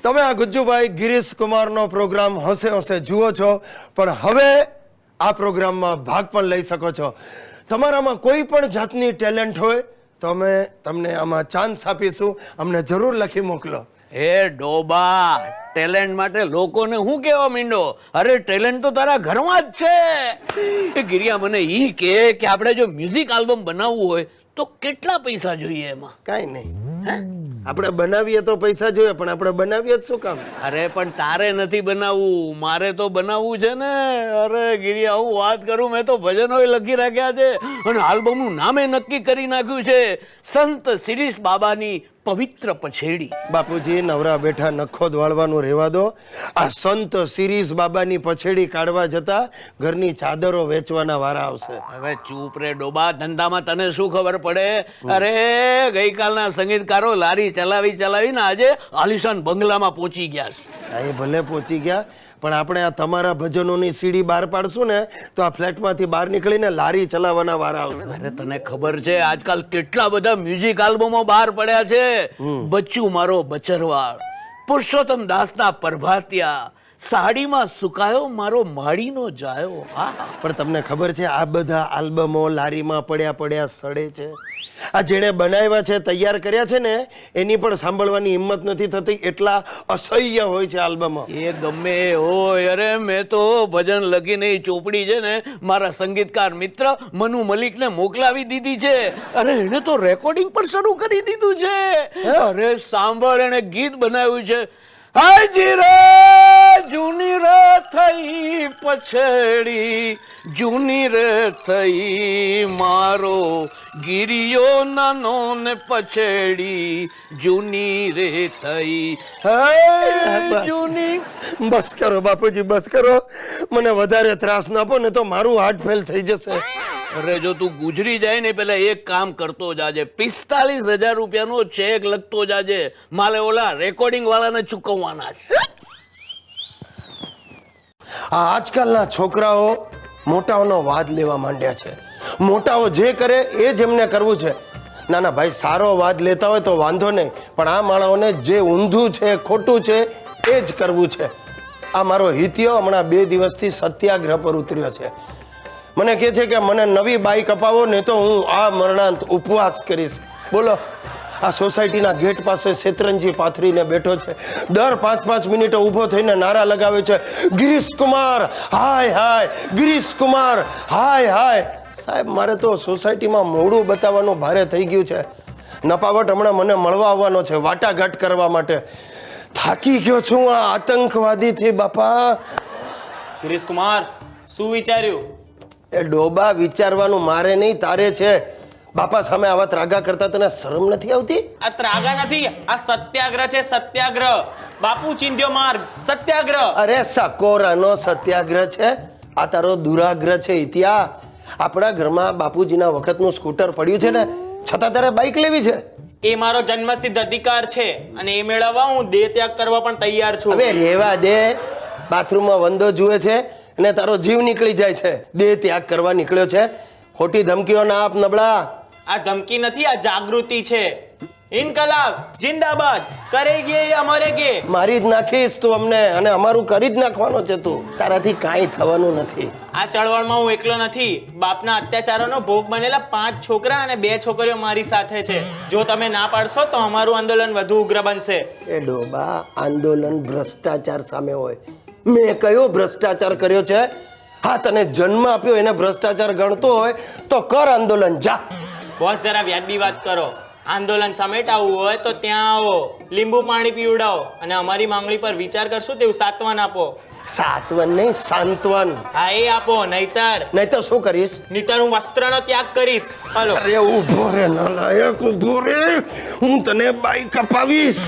તમે આ ગુજ્જુભાઈ ગિરીશ કુમારનો પ્રોગ્રામ હોંશે હોંશે જુઓ છો, પણ હવે આ પ્રોગ્રામમાં ભાગ પણ લઈ શકો છો. તમારામાં કોઈ પણ જાતની ટેલેન્ટ હોય તો અમે તમને આમાં ચાન્સ આપીશું. અમને જરૂર લખી મોકલો. હે ડોબા, ટેલેન્ટ માટે લોકોને હું કહેવા માંડો? અરે ટેલેન્ટ તો તારા ઘરમાં જ છે. એ ગિરિયા મને ઈ કે આપણે જો મ્યુઝિક આલ્બમ બનાવવું હોય તો કેટલા પૈસા જોઈએ એમાં? કાંઈ નહીં, આપણે બનાવીએ તો પૈસા જોઈએ, પણ આપણે બનાવીએ જ શું કામ? અરે પણ તારે નથી બનાવવું, મારે તો બનાવવું છે ને. અરે ગિરિયા, હું વાત કરું, મેં તો ભજનો લખી રાખ્યા છે અને આલ્બમનું નામે નક્કી કરી નાખ્યું છે, સંત શિરીષ બાબાની પવિત્ર પછેડી. બાપુજી, નવરા બેઠા નખો વાળવાનું રહેવા દો. આ સંત શિરીષ બાબાની પછેડી કાઢવા જતા ઘરની ચાદરો વેચવાના વારા આવશે. હવે ચૂપ રે ડોબા, ધંધામાં તને શું ખબર પડે? અરે ગઈકાલના સંગીતકારો લારી ચલાવીને આજે આલિશાન બંગલામાં પહોંચી ગયા છે. એ ભલે પહોંચી ગયા, પણ આપણે આ તમારા ભજનોની સીડી બહાર પાડશું ને તો આ ફ્લેટમાંથી બહાર નીકળીને લારી ચલાવવાના વારા આવશે. અરે તને ખબર છે આજકાલ કેટલા બધા મ્યુઝિક આલ્બમો બહાર પડ્યા છે? બચ્ચું મારો બચરવાળ, પુરુષોત્તમ દાસના પ્રભાતિયા, સાડીમાં સુકાયો મારો માળીનો જાયો. પણ તમને ખબર છે આ બધા આલ્બમો લારીમાં પડ્યા સડે છે. આ જેણે બનાવ્યા છે, તૈયાર કર્યા છે ને, એની પણ સાંભળવાની હિંમત નથી થતી, એટલા અસહ્ય હોય છે આલ્બમો. એ ગમે હોય. અરે મેં તો ભજન લખીને ચોપડી છે ને મારા સંગીતકાર મિત્ર મનુ મલિકને મોકલાવી દીધી છે. અરે એને તો રેકોર્ડિંગ પણ શરૂ કરી દીધું છે. અરે સાંભળ, એને ગીત બનાવ્યું છે. હાજી રે જૂની રે થઈ પછેડી, જૂની રે થઈ મારો ગિરિયો નાનો ને પછેડી, જૂની રે થઈ. જૂની. બસ કરો બાપુજી, બસ કરો. મને વધારે ત્રાસ ના આપો ને તો મારું હાર્ટ ફેલ થઈ જશે. અરે જો તું ગુજરી જાય ને પેલા એક કામ કરતો જાજે, 45,000 રૂપિયાનો ચેક લખતો જાજે. માલે ઓલા રેકોર્ડિંગ વાળાને ચૂકવવાના છે. આ આજકાલના છોકરાઓ મોટાઓનો વાદ લેવા માંડ્યા છે. મોટાઓ જે કરે એ જ એમને કરવું છે. ના ના ભાઈ, સારો વાદ લેતા હોય તો વાંધો નહીં, પણ આ માણસોને જે ઊંધું છે, ખોટું છે એ જ કરવું છે. આ મારો હિતિયો હમણાં 2 દિવસથી સત્યાગ્રહ પર ઉતર્યો છે. મને કહે છે કે મને નવી બાઈક અપાવો, નહીં તો હું આ મરણાંત ઉપવાસ કરીશ. બોલો, આ સોસાયટીના ગેટ પાસે શેતરંજી પાથરીને બેઠો છે. દર 5-5 મિનિટે ઊભો થઈને નારા લગાવે છે, ગિરીશ કુમાર હાય હાય, ગિરીશ કુમાર હાય હાય. સાહેબ, મારે તો સોસાયટીમાં મોઢું બતાવવાનું ભારે થઈ ગયું છે. નપાવટ હમણાં મને મળવા આવવાનો છે વાટાઘાટ કરવા માટે. થાકી ગયો છું આ આતંકવાદીથી બાપા. ગિરીશ કુમાર, શું વિચાર્યું? એ ડોબા, વિચારવાનું મારે નહીં, તારે છે. બાપા સામે આવા ત્રાગા કરતા તને શરમ નથી આવતી? આ ત્રાગા નથી, આ સત્યાગ્રહ છે, સત્યાગ્રહ. બાપુ ચિંધ્યો માર્ગ, સત્યાગ્રહ. અરે સકોરાનો સત્યાગ્રહ છે, આ તારો દુરાગ્રહ છે. ઇતિયા, આપણા ઘરમાં બાપુજીના વખતનું સ્કૂટર પડ્યું છે ને, છતાં તારે બાઇક લેવી છે? એ મારો જન્મસિદ્ધ અધિકાર છે અને એ મેળવવા હું દેહ ત્યાગ કરવા પણ તૈયાર છું. હવે રેવા દે. બાથરૂમમાં વંદો જુએ છે અને તારો જીવ નીકળી જાય છે. દેહ ત્યાગ કરવા નીકળ્યો છે. ખોટી ધમકીઓ ના આપ નબળા. આ ધમકી નથી, આ જાગૃતિ છે. ઇન્કલાબ જિંદાબાદ, કરેગે યા મરેગે. મારી જ નાખીશ તું અમને, અને અમારું કરી જ નાખવાનો છે તું. તારાથી કાંઈ થવાનું નથી. આ ચળવળમાં હું એકલો નથી. બાપના અત્યાચારોનો ભોગ બનેલા 5 છોકરા અને 2 છોકરીઓ મારી સાથે છે. જો તમે ના પાડશો તો અમારું આંદોલન વધુ ઉગ્ર બનશે. એ ડોબા, આંદોલન ભ્રષ્ટાચાર સામે હોય. મેં કયો ભ્રષ્ટાચાર કર્યો છે? હા, તને જન્મ આપ્યો એને ભ્રષ્ટાચાર ગણતો હોય તો કર આંદોલન, જા. બોસ, જરા વ્યાજબી વાત કરો. આંદોલન સમેટાવવું હોય તો ત્યાં આવો, લીંબુ પાણી પીવડાવો અને અમારી માંગણી પર વિચાર કરશું તેવું સાંત્વન આપો. સાંત્વન નહીં, સાંત્વન. હા, એ આપો. નહીં તો શું કરીશ? નહીતર હું વસ્ત્રનો ત્યાગ કરીશ. હાલો. અરે ઊભો રે નાલાયક, ઊભો રે. હું તને બાઈક અપાવીશ.